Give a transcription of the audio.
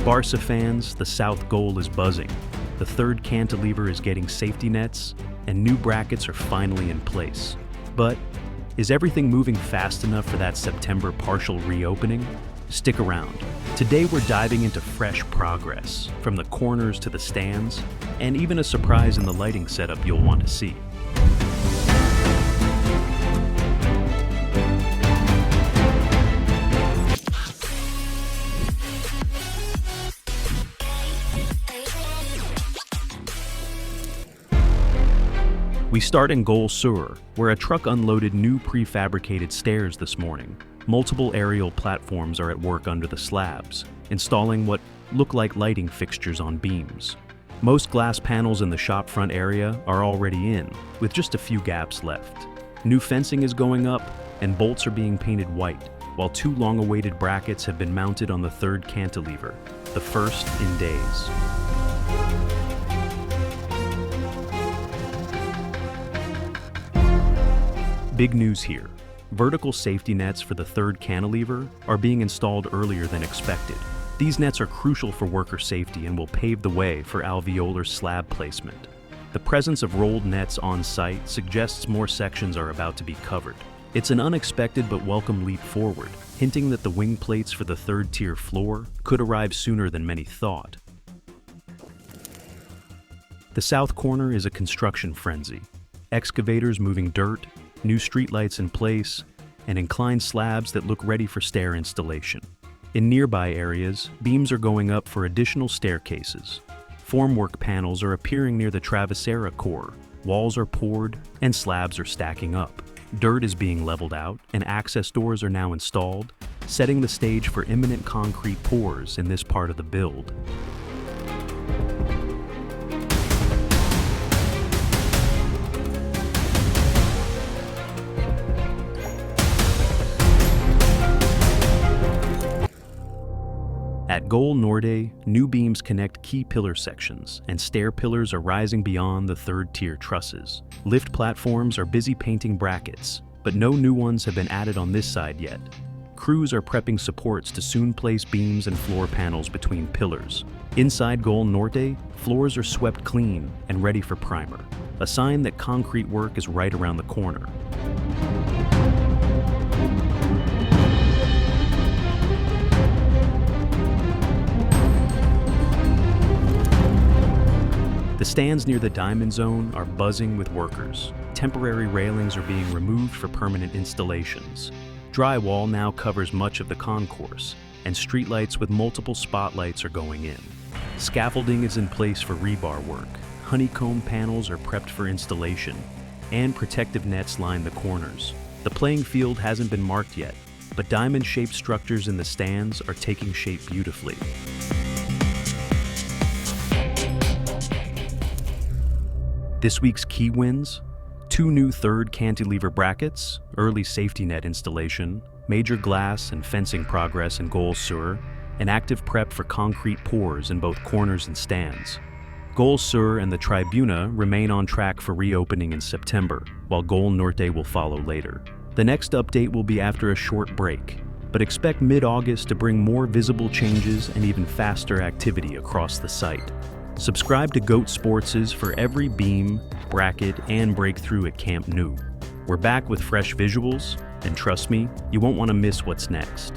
Barca fans, the South Gol is buzzing. The third cantilever is getting safety nets, and new brackets are finally in place. But is everything moving fast enough for that September partial reopening? Stick around. Today we're diving into fresh progress, from the corners to the stands, and even a surprise in the lighting setup you'll want to see. We start in Gol Sur, where a truck unloaded new prefabricated stairs this morning. Multiple aerial platforms are at work under the slabs, installing what look like lighting fixtures on beams. Most glass panels in the shop front area are already in, with just a few gaps left. New fencing is going up, and bolts are being painted white, while two long-awaited brackets have been mounted on the third cantilever, the first in days. Big news here. Vertical safety nets for the third cantilever are being installed earlier than expected. These nets are crucial for worker safety and will pave the way for alveolar slab placement. The presence of rolled nets on site suggests more sections are about to be covered. It's an unexpected but welcome leap forward, hinting that the wing plates for the third-tier floor could arrive sooner than many thought. The south corner is a construction frenzy. Excavators moving dirt, new streetlights in place, and inclined slabs that look ready for stair installation. In nearby areas, beams are going up for additional staircases. Formwork panels are appearing near the travesera core, walls are poured, and slabs are stacking up. Dirt is being leveled out, and access doors are now installed, setting the stage for imminent concrete pours in this part of the build. At Gol Norte, new beams connect key pillar sections, and stair pillars are rising beyond the third-tier trusses. Lift platforms are busy painting brackets, but no new ones have been added on this side yet. Crews are prepping supports to soon place beams and floor panels between pillars. Inside Gol Norte, floors are swept clean and ready for primer, a sign that concrete work is right around the corner. The stands near the diamond zone are buzzing with workers. Temporary railings are being removed for permanent installations. Drywall now covers much of the concourse, and streetlights with multiple spotlights are going in. Scaffolding is in place for rebar work. Honeycomb panels are prepped for installation, and protective nets line the corners. The playing field hasn't been marked yet, but diamond-shaped structures in the stands are taking shape beautifully. This week's key wins: two new third cantilever brackets, early safety net installation, major glass and fencing progress in Gol Sur, and active prep for concrete pours in both corners and stands. Gol Sur and the Tribuna remain on track for reopening in September, while Gol Norte will follow later. The next update will be after a short break, but expect mid-August to bring more visible changes and even faster activity across the site. Subscribe to Goat Sports' for every beam, bracket, and breakthrough at Camp Nou. We're back with fresh visuals, and trust me, you won't want to miss what's next.